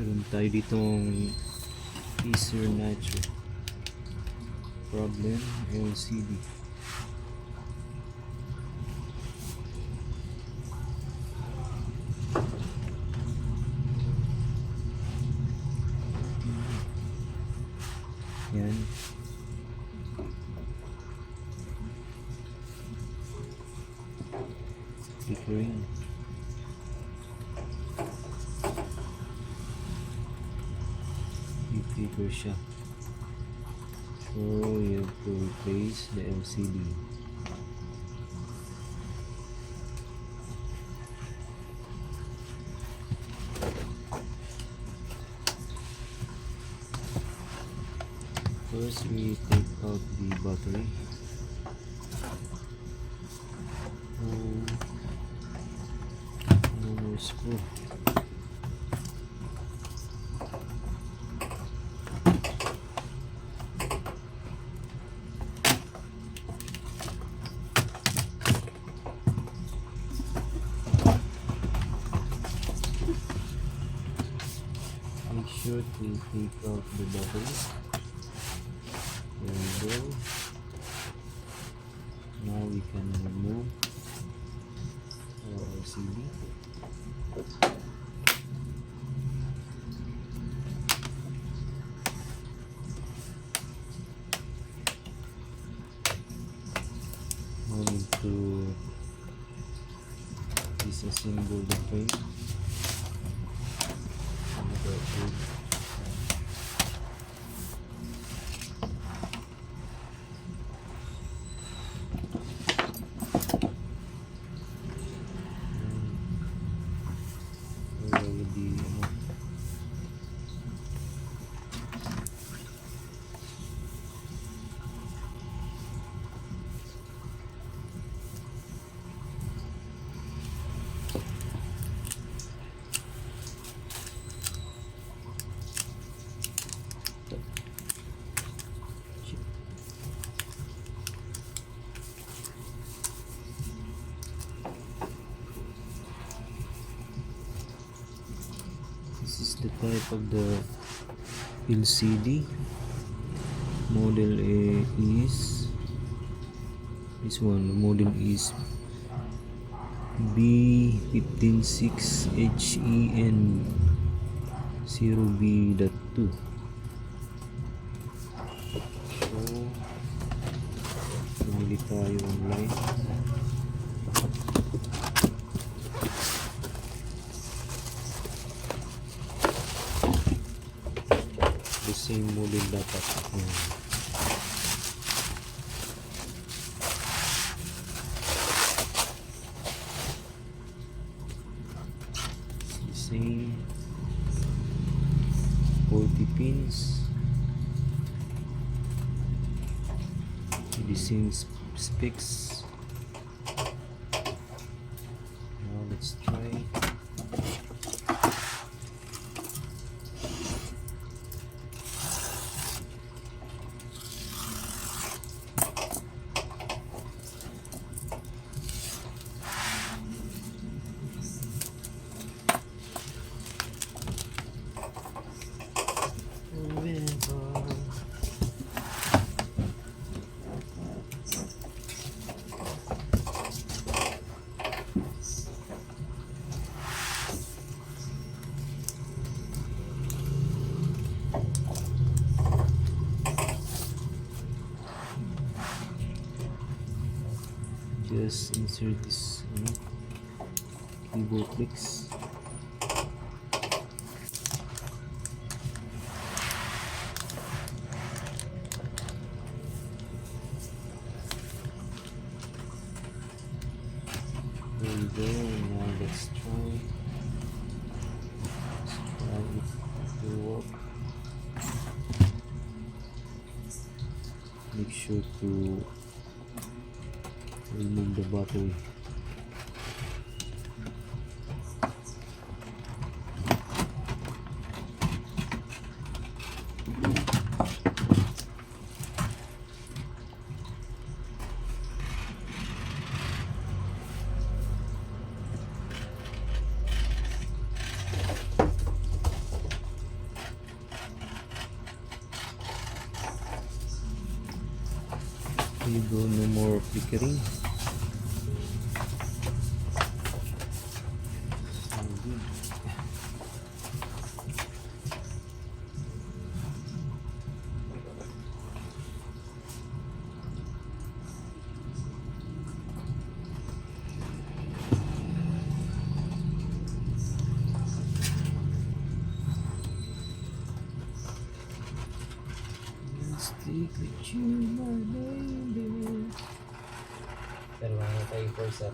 Meron tayo ditong Acer Nitro. Problem LCD. Yan. Flickering. I-flicker siya. So you have to replace the LCD. First we take out the battery. No more screw. Make sure to take out the battery. There we go. Now we can remove our LCD. Now we need to disassemble the frame. This is the type of the LCD. Model A is this one. The model is B156HEN0B.2. So bumili tayo online. The same model dapat. The same 40 pins. The same specs. Now let's try. Just insert this keyboard clicks. There we go. Now let's try it to work. Make sure to remove the battery. you go, no more flickering. So good. Stick with you, my baby. Sir, mga tayo for sir.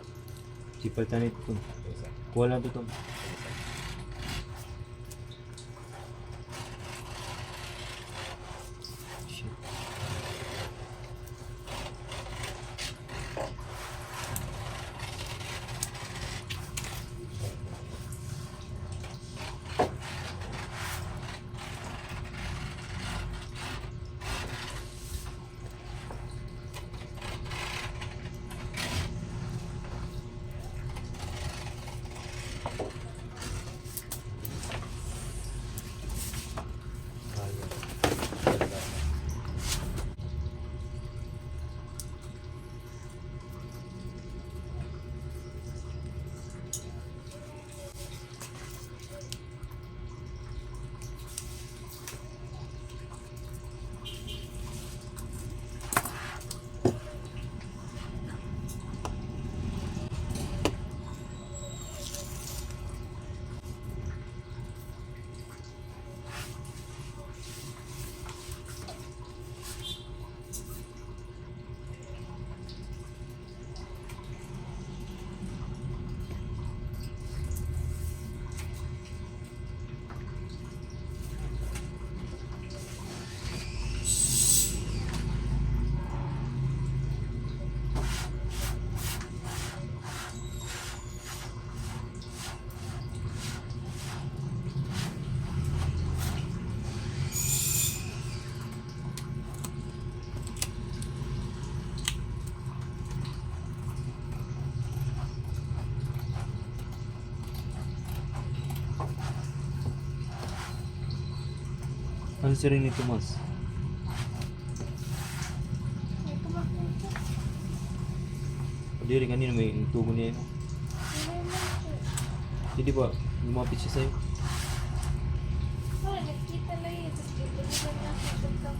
Sipaltan ito. Okay, sir. Kuha lang ito. Shit. Ano si rin ito, mas? Dili kanina may tubo niya yun. Hindi ba lumapit siya sa'yo? Nakita lang yun. Tapos dito na nakita.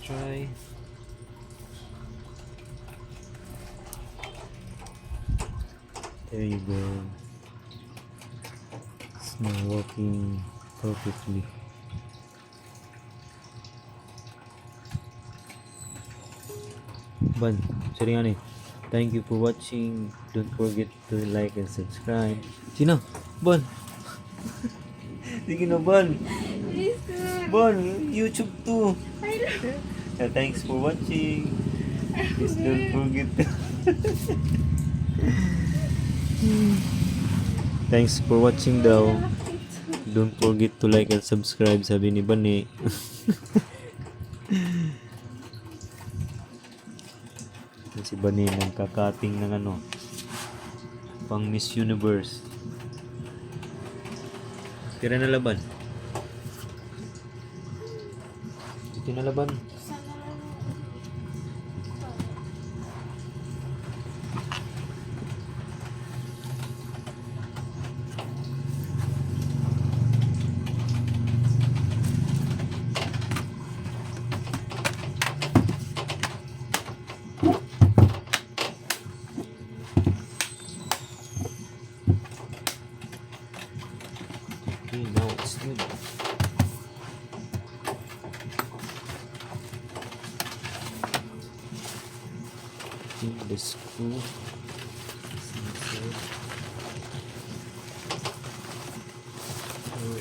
Try. There you go. It's now working perfectly. Ban, sorry. Thank you for watching. Don't forget to like and subscribe. Sino? Ban. Sige na, Ban. Please, sir. Ban, YouTube too. I love Thanks for watching. Please don't forget to Thanks for watching daw. Don't forget to like and subscribe, sabi ni Bani. Si Bani nagkakating ng ano, pang Miss Universe. Tira na laban. Ito na laban. sana lang. Okay, now it's good. Okay, the screw. Where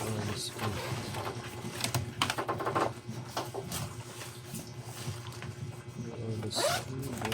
are the screws? Where are the screws?